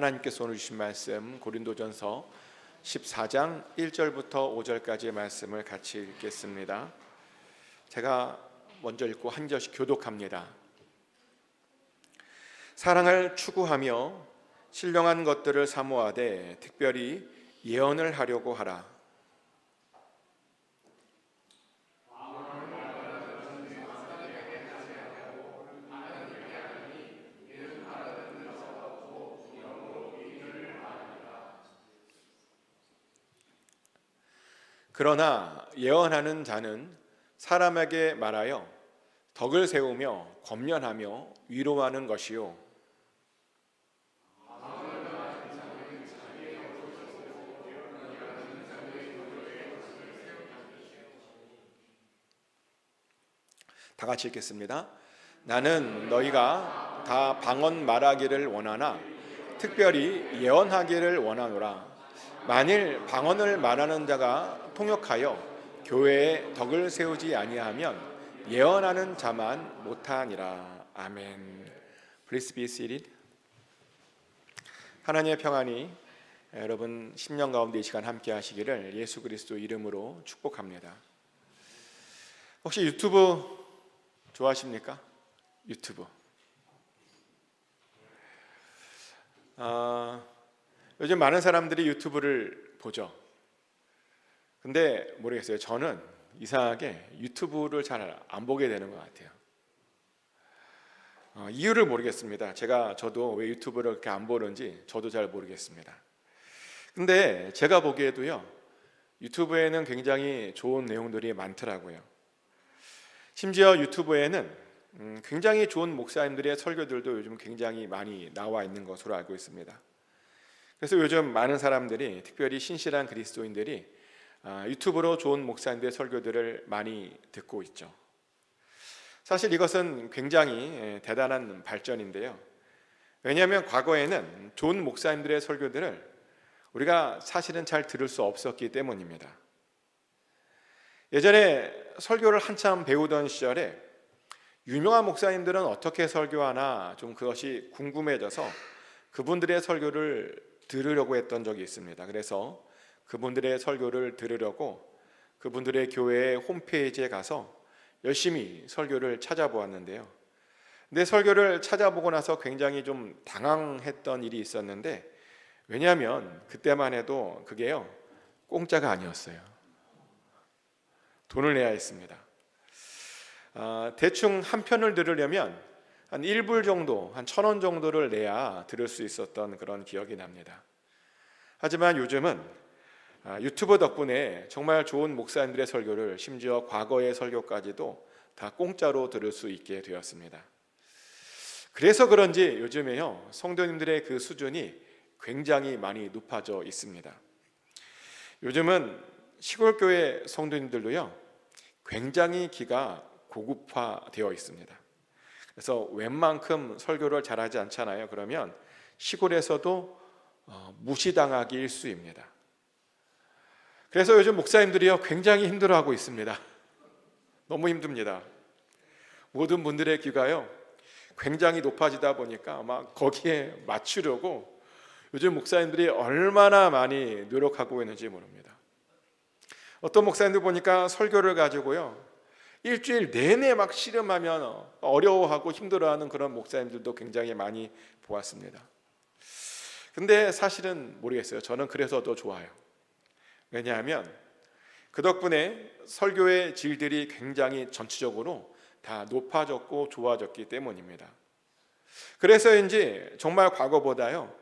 하나님께서 오늘 주신 말씀 고린도전서 14장 1절부터 5절까지의 말씀을 같이 읽겠습니다. 제가 먼저 읽고 한 절씩 교독합니다. 사랑을 추구하며 신령한 것들을 사모하되 특별히 예언을 하려고 하라. 그러나 예언하는 자는 사람에게 말하여 덕을 세우며 권면하며 위로하는 것이요 다 같이 읽겠습니다. 나는 너희가 다 방언 말하기를 원하나 특별히 예언하기를 원하노라. 만일 방언을 말하는 자가 통역하여 교회에 덕을 세우지 아니하면 예언하는 자만 못하니라. 아멘. Please be seated. 하나님의 평안이 여러분 10년 가운데 이 시간 함께 하시기를 예수 그리스도 이름으로 축복합니다. 혹시 유튜브 좋아하십니까? 유튜브. 요즘 많은 사람들이 유튜브를 보죠. 근데 모르겠어요. 저는 이상하게 유튜브를 잘 안 보게 되는 것 같아요. 이유를 모르겠습니다. 저도 왜 유튜브를 그렇게 안 보는지 저도 잘 모르겠습니다. 근데 제가 보기에도요, 유튜브에는 굉장히 좋은 내용들이 많더라고요. 심지어 유튜브에는 굉장히 좋은 목사님들의 설교들도 요즘 굉장히 많이 나와 있는 것으로 알고 있습니다. 그래서 요즘 많은 사람들이, 특별히 신실한 그리스도인들이 유튜브로 좋은 목사님들의 설교들을 많이 듣고 있죠. 사실 이것은 굉장히 대단한 발전인데요. 왜냐하면 과거에는 좋은 목사님들의 설교들을 우리가 사실은 잘 들을 수 없었기 때문입니다. 예전에 설교를 한참 배우던 시절에 유명한 목사님들은 어떻게 설교하나 좀 그것이 궁금해져서 그분들의 설교를 들으려고 했던 적이 있습니다. 그래서 그분들의 설교를 들으려고 그분들의 교회의 홈페이지에 가서 열심히 설교를 찾아보았는데요. 근데 설교를 찾아보고 나서 굉장히 좀 당황했던 일이 있었는데, 왜냐하면 그때만 해도 그게요, 공짜가 아니었어요. 돈을 내야 했습니다. 대충 한 편을 들으려면 한 1불 정도, 한 1,000원 정도를 내야 들을 수 있었던 그런 기억이 납니다. 하지만 요즘은 유튜브 덕분에 정말 좋은 목사님들의 설교를, 심지어 과거의 설교까지도 다 공짜로 들을 수 있게 되었습니다. 그래서 그런지 요즘에요, 성도님들의 그 수준이 굉장히 많이 높아져 있습니다. 요즘은 시골 교회 성도님들도요, 굉장히 기가 고급화되어 있습니다. 그래서 웬만큼 설교를 잘하지 않잖아요. 그러면 시골에서도 무시당하기 일쑤입니다. 그래서 요즘 목사님들이요, 굉장히 힘들어하고 있습니다. 너무 힘듭니다. 모든 분들의 귀가요, 굉장히 높아지다 보니까 아마 거기에 맞추려고 요즘 목사님들이 얼마나 많이 노력하고 있는지 모릅니다. 어떤 목사님들 보니까 설교를 가지고요, 일주일 내내 막 씨름하면 어려워하고 힘들어하는 그런 목사님들도 굉장히 많이 보았습니다. 근데 사실은 모르겠어요. 저는 그래서 더 좋아요. 왜냐하면 그 덕분에 설교의 질들이 굉장히 전체적으로 다 높아졌고 좋아졌기 때문입니다. 그래서인지 정말 과거보다요,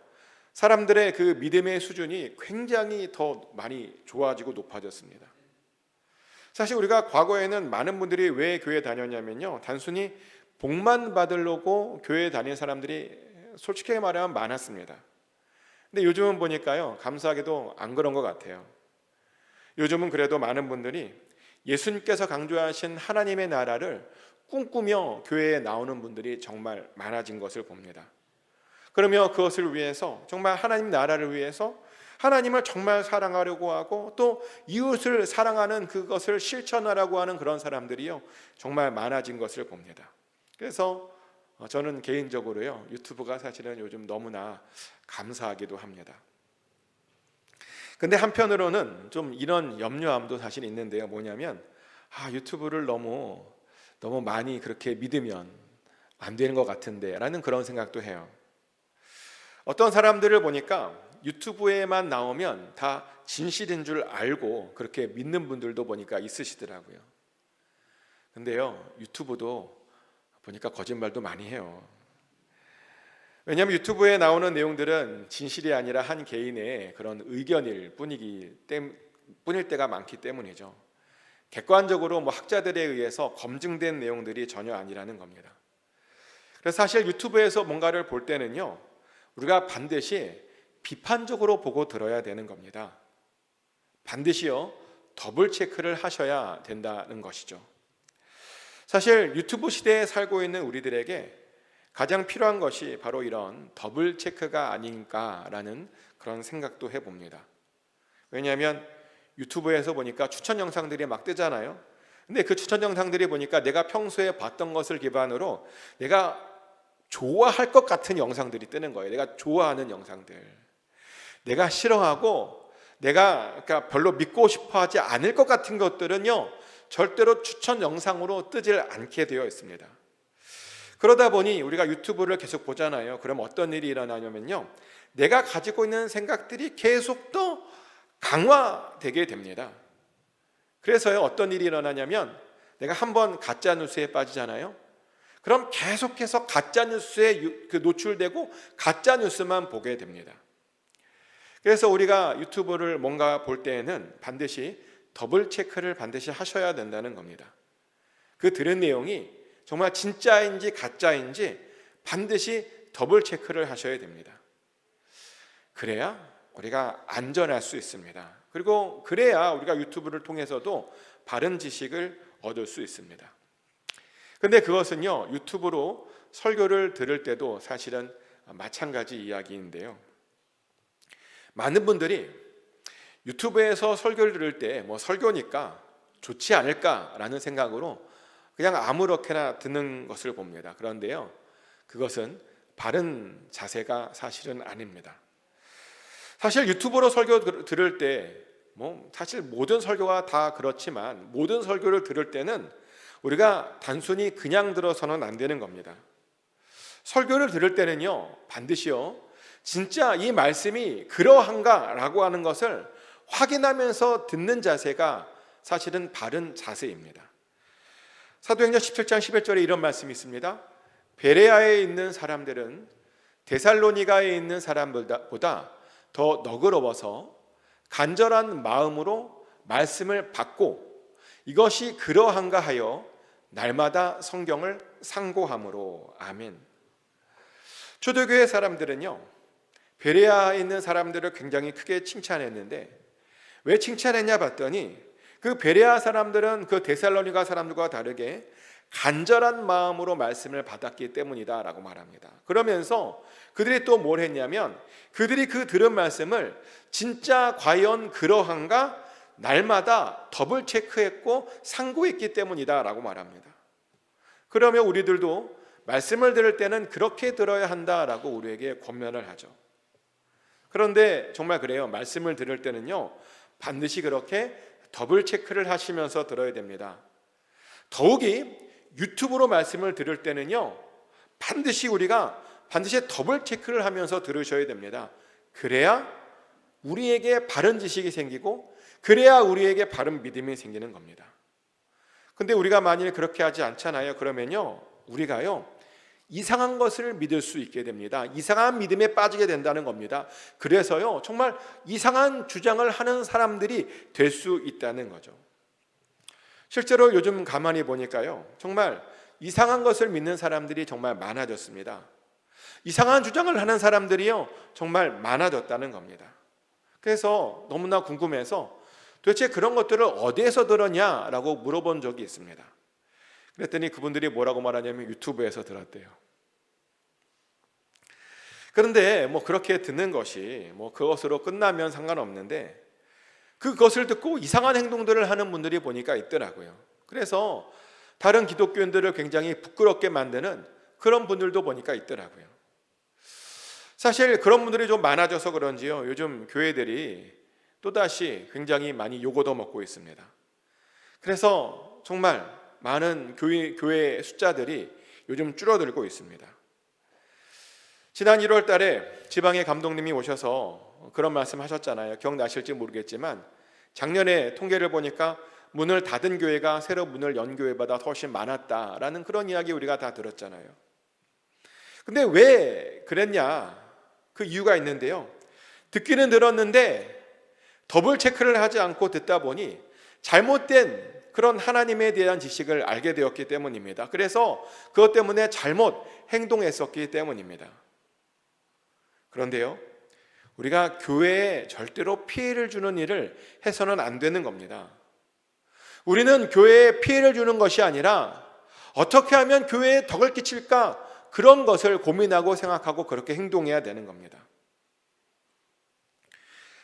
사람들의 그 믿음의 수준이 굉장히 더 많이 좋아지고 높아졌습니다. 사실 우리가 과거에는 많은 분들이 왜 교회 다녔냐면요, 단순히 복만 받으려고 교회 다니는 사람들이 솔직하게 말하면 많았습니다. 근데 요즘은 보니까요, 감사하게도 안 그런 것 같아요. 요즘은 그래도 많은 분들이 예수님께서 강조하신 하나님의 나라를 꿈꾸며 교회에 나오는 분들이 정말 많아진 것을 봅니다. 그러며 그것을 위해서, 정말 하나님 나라를 위해서 하나님을 정말 사랑하려고 하고 또 이웃을 사랑하는 그것을 실천하라고 하는 그런 사람들이요, 정말 많아진 것을 봅니다. 그래서 저는 개인적으로요, 유튜브가 사실은 요즘 너무나 감사하기도 합니다. 근데 한편으로는 좀 이런 염려함도 사실 있는데요. 뭐냐면 유튜브를 너무 많이 그렇게 믿으면 안 되는 것 같은데 라는 그런 생각도 해요. 어떤 사람들을 보니까 유튜브에만 나오면 다 진실인 줄 알고 그렇게 믿는 분들도 보니까 있으시더라고요. 근데요, 유튜브도 보니까 거짓말도 많이 해요. 왜냐하면 유튜브에 나오는 내용들은 진실이 아니라 한 개인의 그런 의견일 뿐일 때가 많기 때문이죠. 객관적으로 학자들에 의해서 검증된 내용들이 전혀 아니라는 겁니다. 그래서 사실 유튜브에서 뭔가를 볼 때는요, 우리가 반드시 비판적으로 보고 들어야 되는 겁니다. 반드시요, 더블 체크를 하셔야 된다는 것이죠. 사실 유튜브 시대에 살고 있는 우리들에게 가장 필요한 것이 바로 이런 더블 체크가 아닌가라는 그런 생각도 해봅니다. 왜냐하면 유튜브에서 보니까 추천 영상들이 막 뜨잖아요. 근데 그 추천 영상들이 보니까 내가 평소에 봤던 것을 기반으로 내가 좋아할 것 같은 영상들이 뜨는 거예요. 내가 좋아하는 영상들, 내가 싫어하고 내가 별로 믿고 싶어하지 않을 것 같은 것들은요, 절대로 추천 영상으로 뜨질 않게 되어 있습니다. 그러다 보니 우리가 유튜브를 계속 보잖아요. 그럼 어떤 일이 일어나냐면요, 내가 가지고 있는 생각들이 계속 더 강화되게 됩니다. 그래서요, 어떤 일이 일어나냐면 내가 한번 가짜 뉴스에 빠지잖아요. 그럼 계속해서 가짜 뉴스에 노출되고 가짜 뉴스만 보게 됩니다. 그래서 우리가 유튜브를 뭔가 볼 때에는 반드시 더블 체크를 반드시 하셔야 된다는 겁니다. 그 들은 내용이 정말 진짜인지 가짜인지 반드시 더블 체크를 하셔야 됩니다. 그래야 우리가 안전할 수 있습니다. 그리고 그래야 우리가 유튜브를 통해서도 바른 지식을 얻을 수 있습니다. 근데 그것은요, 유튜브로 설교를 들을 때도 사실은 마찬가지 이야기인데요. 많은 분들이 유튜브에서 설교를 들을 때 설교니까 좋지 않을까라는 생각으로 그냥 아무렇게나 듣는 것을 봅니다. 그런데요, 그것은 바른 자세가 사실은 아닙니다. 사실 유튜브로 설교 들을 때 사실 모든 설교가 다 그렇지만 모든 설교를 들을 때는 우리가 단순히 그냥 들어서는 안 되는 겁니다. 설교를 들을 때는요, 반드시요, 진짜 이 말씀이 그러한가라고 하는 것을 확인하면서 듣는 자세가 사실은 바른 자세입니다. 사도행전 17장 11절에 이런 말씀이 있습니다. 베레아에 있는 사람들은 데살로니가에 있는 사람보다 더 너그러워서 간절한 마음으로 말씀을 받고 이것이 그러한가 하여 날마다 성경을 상고함으로. 아멘. 초대교회 사람들은요, 베레아에 있는 사람들을 굉장히 크게 칭찬했는데 왜 칭찬했냐 봤더니 그 베레아 사람들은 그 데살로니가 사람들과 다르게 간절한 마음으로 말씀을 받았기 때문이다 라고 말합니다. 그러면서 그들이 또 뭘 했냐면 그들이 그 들은 말씀을 진짜 과연 그러한가 날마다 더블 체크했고 상고했기 때문이다 라고 말합니다. 그러면 우리들도 말씀을 들을 때는 그렇게 들어야 한다라고 우리에게 권면을 하죠. 그런데 정말 그래요. 말씀을 들을 때는요, 반드시 그렇게 더블 체크를 하시면서 들어야 됩니다. 더욱이 유튜브로 말씀을 들을 때는요, 반드시 더블 체크를 하면서 들으셔야 됩니다. 그래야 우리에게 바른 지식이 생기고 그래야 우리에게 바른 믿음이 생기는 겁니다. 근데 우리가 만일 그렇게 하지 않잖아요. 그러면요, 우리가요, 이상한 것을 믿을 수 있게 됩니다. 이상한 믿음에 빠지게 된다는 겁니다. 그래서요, 정말 이상한 주장을 하는 사람들이 될 수 있다는 거죠. 실제로 요즘 가만히 보니까요, 정말 이상한 것을 믿는 사람들이 정말 많아졌습니다. 이상한 주장을 하는 사람들이요, 정말 많아졌다는 겁니다. 그래서 너무나 궁금해서 도대체 그런 것들을 어디에서 들었냐라고 물어본 적이 있습니다. 그랬더니 그분들이 뭐라고 말하냐면 유튜브에서 들었대요. 그런데 그렇게 듣는 것이 그것으로 끝나면 상관없는데 그것을 듣고 이상한 행동들을 하는 분들이 보니까 있더라고요. 그래서 다른 기독교인들을 굉장히 부끄럽게 만드는 그런 분들도 보니까 있더라고요. 사실 그런 분들이 좀 많아져서 그런지요, 요즘 교회들이 또다시 굉장히 많이 요거도 먹고 있습니다. 그래서 정말 많은 교회 숫자들이 요즘 줄어들고 있습니다. 지난 1월 달에 지방의 감독님이 오셔서 그런 말씀 하셨잖아요. 기억나실지 모르겠지만 작년에 통계를 보니까 문을 닫은 교회가 새로 문을 연 교회보다 훨씬 많았다라는 그런 이야기 우리가 다 들었잖아요. 근데 왜 그랬냐? 그 이유가 있는데요. 듣기는 들었는데 더블 체크를 하지 않고 듣다 보니 잘못된 그런 하나님에 대한 지식을 알게 되었기 때문입니다. 그래서 그것 때문에 잘못 행동했었기 때문입니다. 그런데요, 우리가 교회에 절대로 피해를 주는 일을 해서는 안 되는 겁니다. 우리는 교회에 피해를 주는 것이 아니라 어떻게 하면 교회에 덕을 끼칠까, 그런 것을 고민하고 생각하고 그렇게 행동해야 되는 겁니다.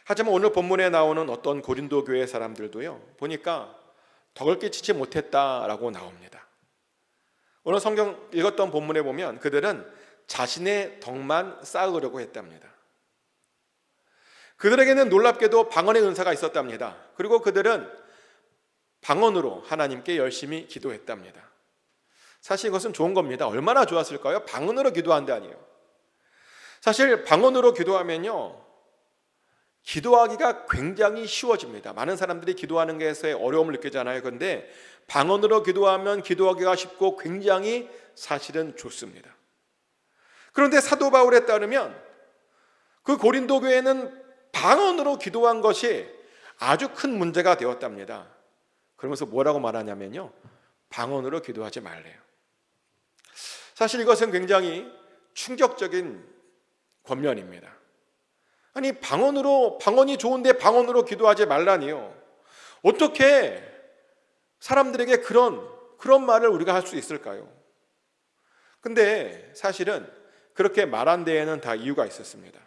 하지만 오늘 본문에 나오는 어떤 고린도 교회 사람들도요, 보니까 덕을 끼치지 못했다라고 나옵니다. 오늘 성경 읽었던 본문에 보면 그들은 자신의 덕만 쌓으려고 했답니다. 그들에게는 놀랍게도 방언의 은사가 있었답니다. 그리고 그들은 방언으로 하나님께 열심히 기도했답니다. 사실 이것은 좋은 겁니다. 얼마나 좋았을까요? 방언으로 기도한다니요. 사실 방언으로 기도하면요, 기도하기가 굉장히 쉬워집니다. 많은 사람들이 기도하는 것에 어려움을 느끼잖아요. 그런데 방언으로 기도하면 기도하기가 쉽고 굉장히 사실은 좋습니다. 그런데 사도 바울에 따르면 그 고린도 교회는 방언으로 기도한 것이 아주 큰 문제가 되었답니다. 그러면서 뭐라고 말하냐면요, 방언으로 기도하지 말래요. 사실 이것은 굉장히 충격적인 권면입니다. 아니, 방언이 좋은데 방언으로 기도하지 말라니요. 어떻게 사람들에게 그런 말을 우리가 할 수 있을까요? 근데 사실은 그렇게 말한 데에는 다 이유가 있었습니다.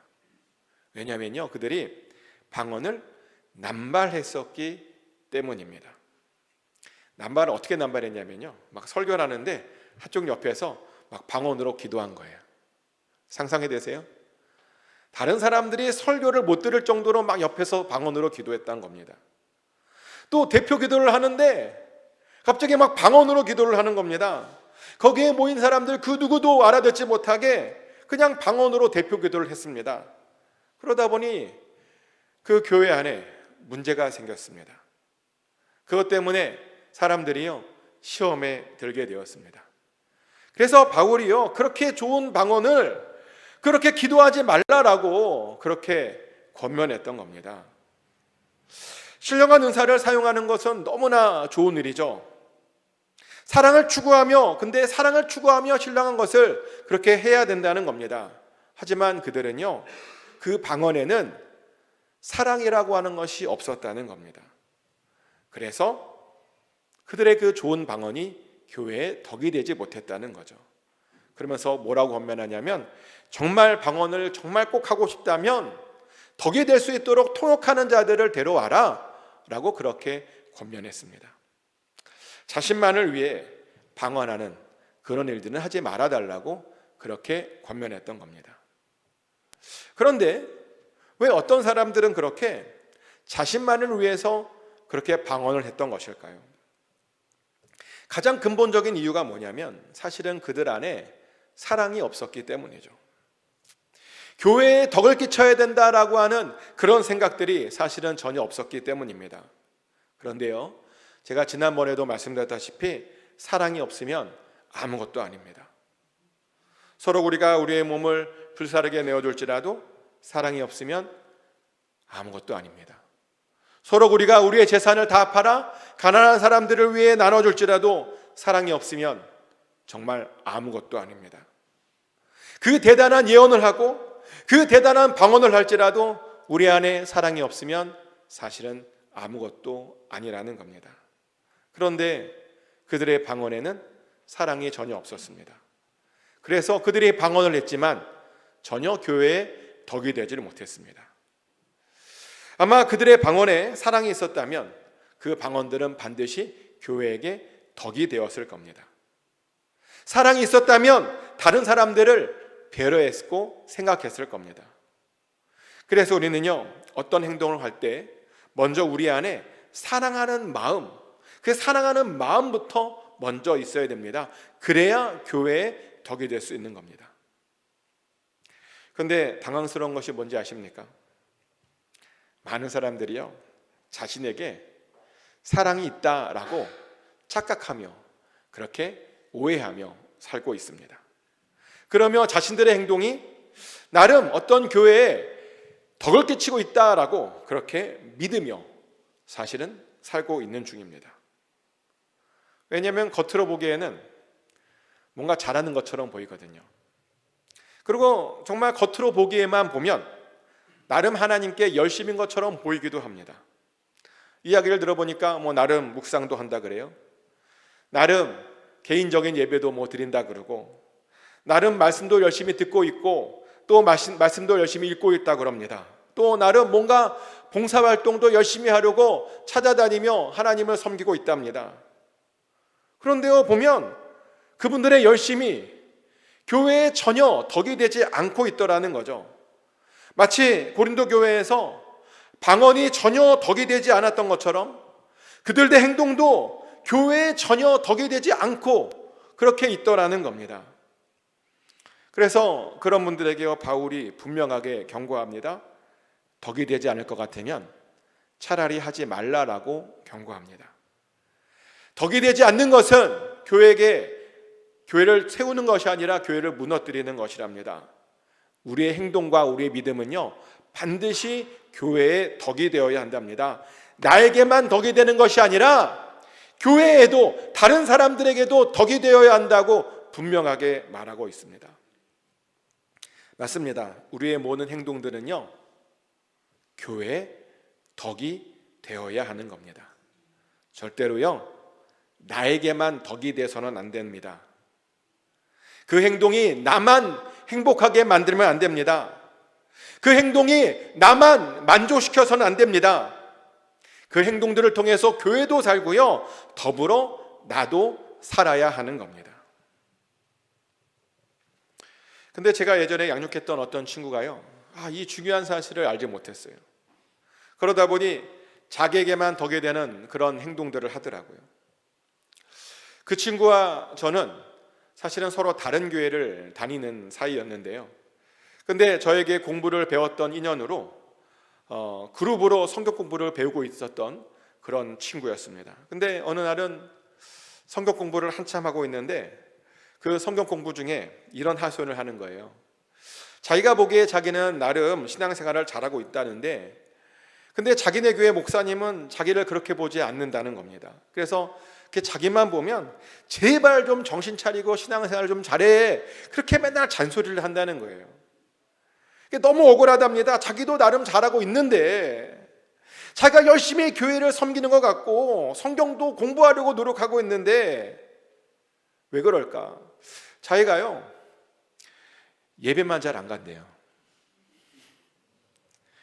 왜냐하면요, 그들이 방언을 남발했었기 때문입니다. 남발을 어떻게 남발했냐면요, 막 설교를 하는데 한쪽 옆에서 막 방언으로 기도한 거예요. 상상이 되세요? 다른 사람들이 설교를 못 들을 정도로 막 옆에서 방언으로 기도했다는 겁니다. 또 대표 기도를 하는데 갑자기 막 방언으로 기도를 하는 겁니다. 거기에 모인 사람들 그 누구도 알아듣지 못하게 그냥 방언으로 대표 기도를 했습니다. 그러다 보니 그 교회 안에 문제가 생겼습니다. 그것 때문에 사람들이요, 시험에 들게 되었습니다. 그래서 바울이요, 그렇게 좋은 방언을 그렇게 기도하지 말라라고 그렇게 권면했던 겁니다. 신령한 은사를 사용하는 것은 너무나 좋은 일이죠. 사랑을 추구하며 신령한 것을 그렇게 해야 된다는 겁니다. 하지만 그들은요, 그 방언에는 사랑이라고 하는 것이 없었다는 겁니다. 그래서 그들의 그 좋은 방언이 교회에 덕이 되지 못했다는 거죠. 그러면서 뭐라고 권면하냐면, 정말 방언을 정말 꼭 하고 싶다면 덕이 될 수 있도록 통역하는 자들을 데려와라 라고 그렇게 권면했습니다. 자신만을 위해 방언하는 그런 일들은 하지 말아달라고 그렇게 권면했던 겁니다. 그런데 왜 어떤 사람들은 그렇게 자신만을 위해서 그렇게 방언을 했던 것일까요? 가장 근본적인 이유가 뭐냐면 사실은 그들 안에 사랑이 없었기 때문이죠. 교회에 덕을 끼쳐야 된다라고 하는 그런 생각들이 사실은 전혀 없었기 때문입니다. 그런데요, 제가 지난번에도 말씀드렸다시피 사랑이 없으면 아무것도 아닙니다. 서로 우리가 우리의 몸을 불사르게 내어줄지라도 사랑이 없으면 아무것도 아닙니다. 서로 우리가 우리의 재산을 다 팔아 가난한 사람들을 위해 나눠줄지라도 사랑이 없으면 정말 아무것도 아닙니다. 그 대단한 예언을 하고 그 대단한 방언을 할지라도 우리 안에 사랑이 없으면 사실은 아무것도 아니라는 겁니다. 그런데 그들의 방언에는 사랑이 전혀 없었습니다. 그래서 그들이 방언을 했지만 전혀 교회에 덕이 되지를 못했습니다. 아마 그들의 방언에 사랑이 있었다면 그 방언들은 반드시 교회에게 덕이 되었을 겁니다. 사랑이 있었다면 다른 사람들을 배려했고 생각했을 겁니다. 그래서 우리는요, 어떤 행동을 할 때 먼저 우리 안에 사랑하는 마음, 그 사랑하는 마음부터 먼저 있어야 됩니다. 그래야 교회의 덕이 될 수 있는 겁니다. 그런데 당황스러운 것이 뭔지 아십니까? 많은 사람들이요, 자신에게 사랑이 있다라고 착각하며 그렇게 오해하며 살고 있습니다. 그러며 자신들의 행동이 나름 어떤 교회에 덕을 끼치고 있다라고 그렇게 믿으며 사실은 살고 있는 중입니다. 왜냐하면 겉으로 보기에는 뭔가 잘하는 것처럼 보이거든요. 그리고 정말 겉으로 보기에만 보면 나름 하나님께 열심인 것처럼 보이기도 합니다. 이야기를 들어보니까 나름 묵상도 한다 그래요. 나름 개인적인 예배도 드린다 그러고, 나름 말씀도 열심히 듣고 있고, 또 말씀도 열심히 읽고 있다 그럽니다. 또 나름 뭔가 봉사활동도 열심히 하려고 찾아다니며 하나님을 섬기고 있답니다. 그런데요, 보면 그분들의 열심이 교회에 전혀 덕이 되지 않고 있더라는 거죠. 마치 고린도 교회에서 방언이 전혀 덕이 되지 않았던 것처럼 그들의 행동도 교회에 전혀 덕이 되지 않고 그렇게 있더라는 겁니다. 그래서 그런 분들에게 바울이 분명하게 경고합니다. 덕이 되지 않을 것 같으면 차라리 하지 말라라고 경고합니다. 덕이 되지 않는 것은 교회를 세우는 것이 아니라 교회를 무너뜨리는 것이랍니다. 우리의 행동과 우리의 믿음은요, 반드시 교회의 덕이 되어야 한답니다. 나에게만 덕이 되는 것이 아니라 교회에도 다른 사람들에게도 덕이 되어야 한다고 분명하게 말하고 있습니다. 맞습니다. 우리의 모든 행동들은요, 교회의 덕이 되어야 하는 겁니다. 절대로요, 나에게만 덕이 돼서는 안 됩니다. 그 행동이 나만 행복하게 만들면 안 됩니다. 그 행동이 나만 만족시켜서는 안 됩니다. 그 행동들을 통해서 교회도 살고요, 더불어 나도 살아야 하는 겁니다. 근데 제가 예전에 양육했던 어떤 친구가요, 이 중요한 사실을 알지 못했어요. 그러다 보니 자기에게만 덕이 되는 그런 행동들을 하더라고요. 그 친구와 저는 사실은 서로 다른 교회를 다니는 사이였는데요. 근데 저에게 공부를 배웠던 인연으로 그룹으로 성경 공부를 배우고 있었던 그런 친구였습니다. 근데 어느 날은 성경 공부를 한참 하고 있는데 그 성경 공부 중에 이런 하소연을 하는 거예요. 자기가 보기에 자기는 나름 신앙생활을 잘하고 있다는데, 근데 자기네 교회 목사님은 자기를 그렇게 보지 않는다는 겁니다. 그래서 자기만 보면 제발 좀 정신 차리고 신앙생활 좀 잘해, 그렇게 맨날 잔소리를 한다는 거예요. 너무 억울하답니다. 자기도 나름 잘하고 있는데, 자기가 열심히 교회를 섬기는 것 같고 성경도 공부하려고 노력하고 있는데 왜 그럴까? 자기가요, 예배만 잘 안 간대요.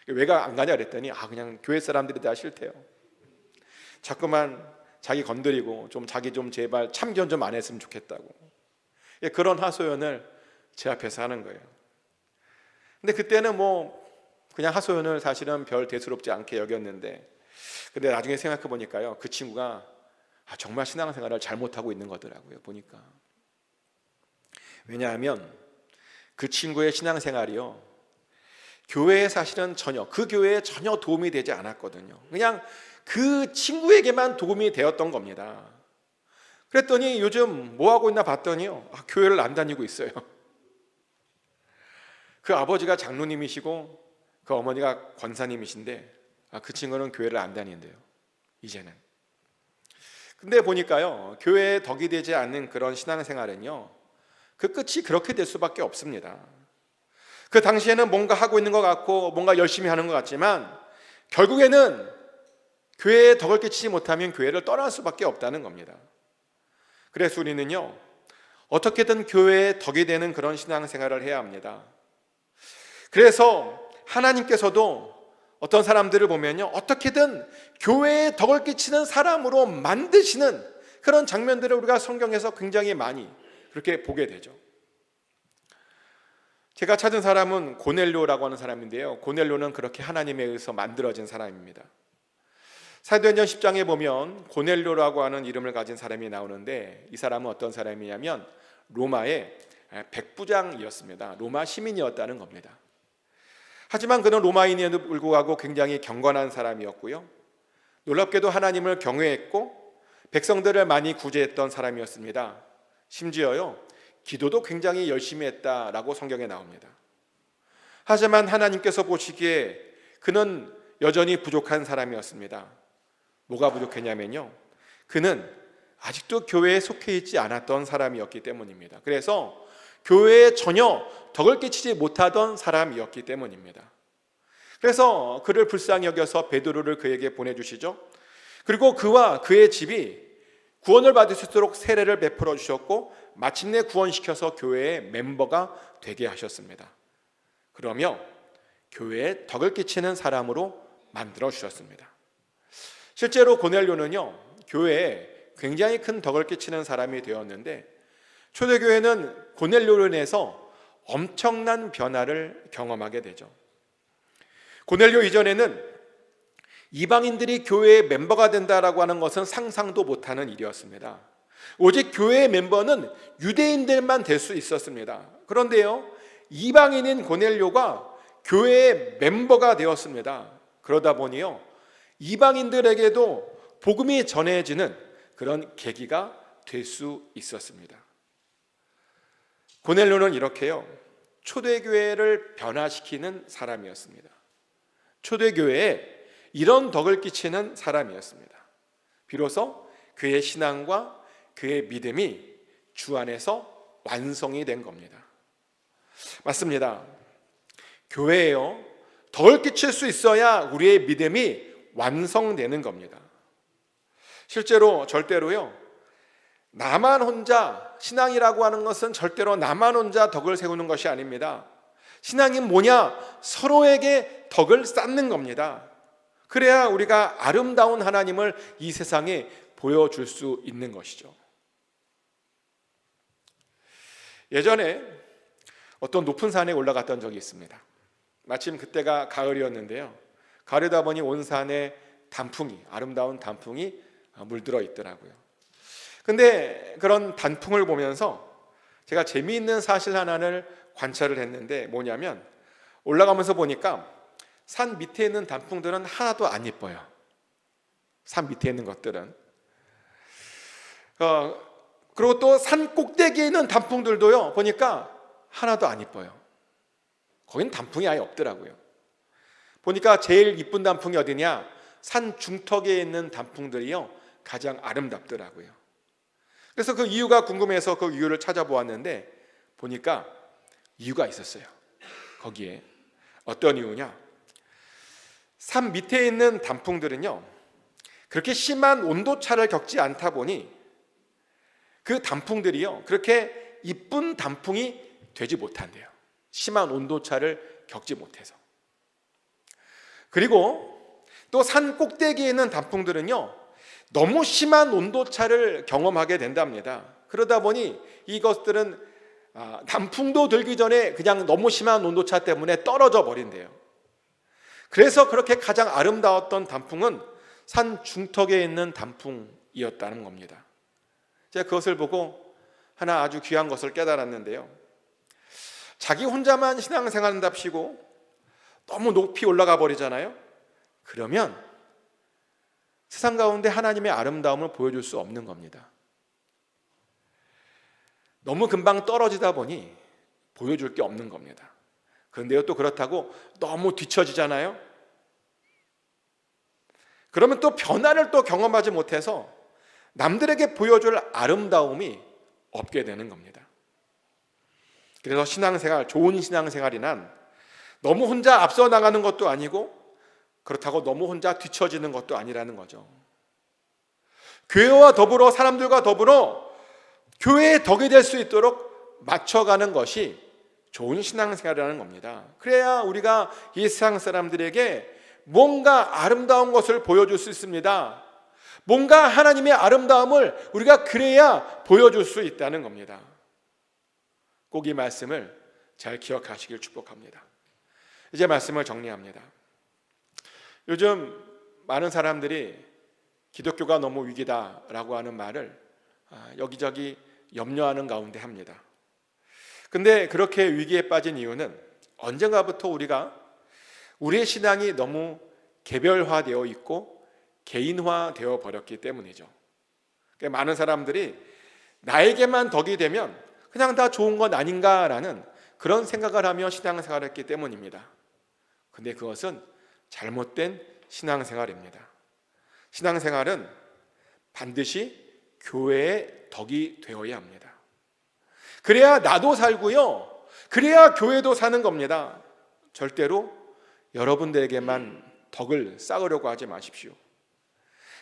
왜 안 가냐 그랬더니 그냥 교회 사람들이 다 싫대요. 자꾸만 자기 건드리고 자기 제발 참견 좀 안 했으면 좋겠다고. 그런 하소연을 제 앞에서 하는 거예요. 근데 그때는 그냥 하소연을 사실은 별 대수롭지 않게 여겼는데, 근데 나중에 생각해 보니까요, 그 친구가 정말 신앙생활을 잘못하고 있는 거더라고요, 보니까. 왜냐하면 그 친구의 신앙생활이요, 교회에 사실은 그 교회에 전혀 도움이 되지 않았거든요. 그냥 그 친구에게만 도움이 되었던 겁니다. 그랬더니 요즘 뭐 하고 있나 봤더니요, 교회를 안 다니고 있어요. 그 아버지가 장로님이시고 그 어머니가 권사님이신데 그 친구는 교회를 안 다닌대요, 이제는. 근데 보니까요, 교회에 덕이 되지 않는 그런 신앙생활은요, 그 끝이 그렇게 될 수밖에 없습니다. 그 당시에는 뭔가 하고 있는 것 같고 뭔가 열심히 하는 것 같지만 결국에는 교회에 덕을 끼치지 못하면 교회를 떠날 수밖에 없다는 겁니다. 그래서 우리는요, 어떻게든 교회에 덕이 되는 그런 신앙생활을 해야 합니다. 그래서 하나님께서도 어떤 사람들을 보면요, 어떻게든 교회에 덕을 끼치는 사람으로 만드시는 그런 장면들을 우리가 성경에서 굉장히 많이 그렇게 보게 되죠. 제가 찾은 사람은 고넬료라고 하는 사람인데요, 고넬료는 그렇게 하나님에 의해서 만들어진 사람입니다. 사도행전 10장에 보면 고넬료라고 하는 이름을 가진 사람이 나오는데, 이 사람은 어떤 사람이냐면 로마의 백부장이었습니다. 로마 시민이었다는 겁니다. 하지만 그는 로마인에도 불구하고 굉장히 경건한 사람이었고요, 놀랍게도 하나님을 경외했고 백성들을 많이 구제했던 사람이었습니다. 심지어요, 기도도 굉장히 열심히 했다라고 성경에 나옵니다. 하지만 하나님께서 보시기에 그는 여전히 부족한 사람이었습니다. 뭐가 부족했냐면요, 그는 아직도 교회에 속해 있지 않았던 사람이었기 때문입니다. 그래서 교회에 전혀 덕을 끼치지 못하던 사람이었기 때문입니다. 그래서 그를 불쌍히 여겨서 베드로를 그에게 보내주시죠. 그리고 그와 그의 집이 구원을 받을 수 있도록 세례를 베풀어 주셨고 마침내 구원시켜서 교회의 멤버가 되게 하셨습니다. 그러며 교회에 덕을 끼치는 사람으로 만들어 주셨습니다. 실제로 고넬료는요, 교회에 굉장히 큰 덕을 끼치는 사람이 되었는데, 초대교회는 고넬료로 인해서 엄청난 변화를 경험하게 되죠. 고넬료 이전에는 이방인들이 교회의 멤버가 된다라고 하는 것은 상상도 못하는 일이었습니다. 오직 교회의 멤버는 유대인들만 될 수 있었습니다. 그런데요, 이방인인 고넬료가 교회의 멤버가 되었습니다. 그러다 보니요, 이방인들에게도 복음이 전해지는 그런 계기가 될 수 있었습니다. 고넬료는 이렇게요, 초대교회를 변화시키는 사람이었습니다. 초대교회에 이런 덕을 끼치는 사람이었습니다. 비로소 그의 신앙과 그의 믿음이 주 안에서 완성이 된 겁니다. 맞습니다. 교회에요, 덕을 끼칠 수 있어야 우리의 믿음이 완성되는 겁니다. 실제로 절대로요, 나만 혼자, 신앙이라고 하는 것은 절대로 나만 혼자 덕을 세우는 것이 아닙니다. 신앙이 뭐냐? 서로에게 덕을 쌓는 겁니다. 그래야 우리가 아름다운 하나님을 이 세상에 보여줄 수 있는 것이죠. 예전에 어떤 높은 산에 올라갔던 적이 있습니다. 마침 그때가 가을이었는데요, 가을이다 보니 온 산에 단풍이, 아름다운 단풍이 물들어 있더라고요. 근데 그런 단풍을 보면서 제가 재미있는 사실 하나를 관찰을 했는데, 뭐냐면 올라가면서 보니까 산 밑에 있는 단풍들은 하나도 안 예뻐요. 산 밑에 있는 것들은. 그리고 또 산 꼭대기에 있는 단풍들도요, 보니까 하나도 안 예뻐요. 거긴 단풍이 아예 없더라고요. 보니까 제일 이쁜 단풍이 어디냐? 산 중턱에 있는 단풍들이요, 가장 아름답더라고요. 그래서 그 이유가 궁금해서 그 이유를 찾아보았는데, 보니까 이유가 있었어요. 거기에 어떤 이유냐? 산 밑에 있는 단풍들은요, 그렇게 심한 온도차를 겪지 않다 보니 그 단풍들이요, 그렇게 이쁜 단풍이 되지 못한대요. 심한 온도차를 겪지 못해서. 그리고 또 산 꼭대기에 있는 단풍들은요, 너무 심한 온도차를 경험하게 된답니다. 그러다 보니 이것들은 단풍도 들기 전에 그냥 너무 심한 온도차 때문에 떨어져 버린대요. 그래서 그렇게 가장 아름다웠던 단풍은 산 중턱에 있는 단풍이었다는 겁니다. 제가 그것을 보고 하나 아주 귀한 것을 깨달았는데요, 자기 혼자만 신앙생활한답시고 너무 높이 올라가 버리잖아요. 그러면 세상 가운데 하나님의 아름다움을 보여줄 수 없는 겁니다. 너무 금방 떨어지다 보니 보여줄 게 없는 겁니다. 그런데요, 또 그렇다고 너무 뒤처지잖아요. 그러면 또 변화를 또 경험하지 못해서 남들에게 보여줄 아름다움이 없게 되는 겁니다. 그래서 신앙생활, 좋은 신앙생활이란 너무 혼자 앞서 나가는 것도 아니고 그렇다고 너무 혼자 뒤처지는 것도 아니라는 거죠. 교회와 더불어, 사람들과 더불어 교회의 덕이 될 수 있도록 맞춰가는 것이 좋은 신앙생활이라는 겁니다. 그래야 우리가 이 세상 사람들에게 뭔가 아름다운 것을 보여줄 수 있습니다. 뭔가 하나님의 아름다움을 우리가 그래야 보여줄 수 있다는 겁니다. 꼭 이 말씀을 잘 기억하시길 축복합니다. 이제 말씀을 정리합니다. 요즘 많은 사람들이 기독교가 너무 위기다라고 하는 말을 여기저기 염려하는 가운데 합니다. 근데 그렇게 위기에 빠진 이유는 언젠가부터 우리의 신앙이 너무 개별화되어 있고 개인화되어 버렸기 때문이죠. 그러니까 많은 사람들이 나에게만 덕이 되면 그냥 다 좋은 것 아닌가라는 그런 생각을 하며 신앙생활을 했기 때문입니다. 근데 그것은 잘못된 신앙생활입니다. 신앙생활은 반드시 교회의 덕이 되어야 합니다. 그래야 나도 살고요, 그래야 교회도 사는 겁니다. 절대로 여러분들에게만 덕을 쌓으려고 하지 마십시오.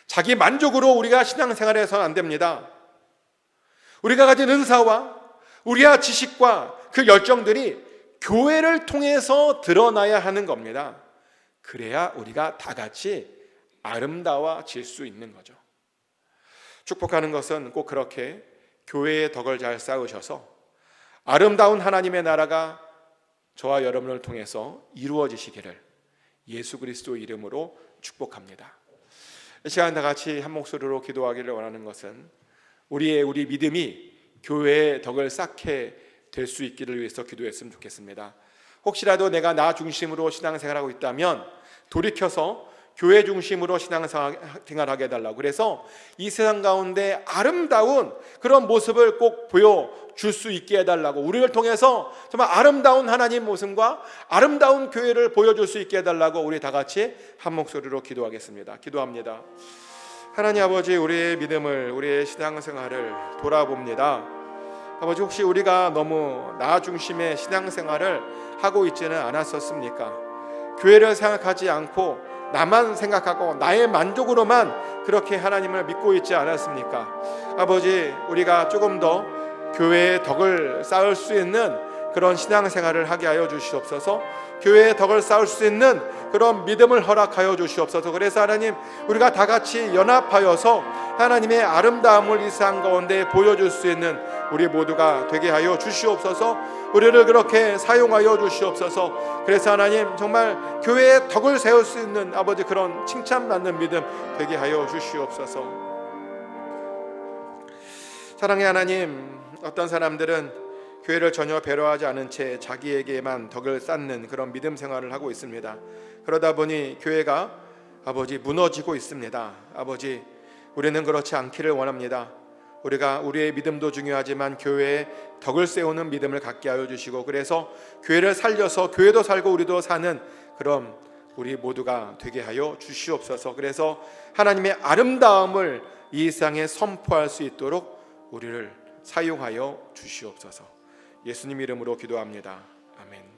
자기 만족으로 우리가 신앙생활해서는 안 됩니다. 우리가 가진 은사와 우리의 지식과 그 열정들이 교회를 통해서 드러나야 하는 겁니다. 그래야 우리가 다 같이 아름다워질 수 있는 거죠. 축복하는 것은 꼭 그렇게 교회의 덕을 잘 쌓으셔서 아름다운 하나님의 나라가 저와 여러분을 통해서 이루어지시기를 예수 그리스도 이름으로 축복합니다. 이 시간 다 같이 한 목소리로 기도하기를 원하는 것은 우리 믿음이 교회의 덕을 쌓게 될 수 있기를 위해서 기도했으면 좋겠습니다. 혹시라도 내가 나 중심으로 신앙생활하고 있다면 돌이켜서 교회 중심으로 신앙생활하게 해달라고, 그래서 이 세상 가운데 아름다운 그런 모습을 꼭 보여줄 수 있게 해달라고, 우리를 통해서 정말 아름다운 하나님 모습과 아름다운 교회를 보여줄 수 있게 해달라고 우리 다 같이 한 목소리로 기도하겠습니다. 기도합니다. 하나님 아버지, 우리의 믿음을, 우리의 신앙생활을 돌아봅니다. 아버지, 혹시 우리가 너무 나 중심의 신앙생활을 하고 있지는 않았었습니까? 교회를 생각하지 않고 나만 생각하고 나의 만족으로만 그렇게 하나님을 믿고 있지 않았습니까? 아버지, 우리가 조금 더 교회의 덕을 쌓을 수 있는 그런 신앙생활을 하게 하여 주시옵소서. 교회의 덕을 쌓을 수 있는 그런 믿음을 허락하여 주시옵소서. 그래서 하나님, 우리가 다 같이 연합하여서 하나님의 아름다움을 이 세상 가운데 보여줄 수 있는 우리 모두가 되게 하여 주시옵소서. 우리를 그렇게 사용하여 주시옵소서. 그래서 하나님, 정말 교회의 덕을 세울 수 있는 아버지 그런 칭찬받는 믿음 되게 하여 주시옵소서. 사랑의 하나님, 어떤 사람들은 교회를 전혀 배려하지 않은 채 자기에게만 덕을 쌓는 그런 믿음 생활을 하고 있습니다. 그러다 보니 교회가 아버지 무너지고 있습니다. 아버지, 우리는 그렇지 않기를 원합니다. 우리가 우리의 믿음도 중요하지만 교회에 덕을 세우는 믿음을 갖게 하여 주시고, 그래서 교회를 살려서 교회도 살고 우리도 사는 그런 우리 모두가 되게 하여 주시옵소서. 그래서 하나님의 아름다움을 이 세상에 선포할 수 있도록 우리를 사용하여 주시옵소서. 예수님 이름으로 기도합니다. 아멘.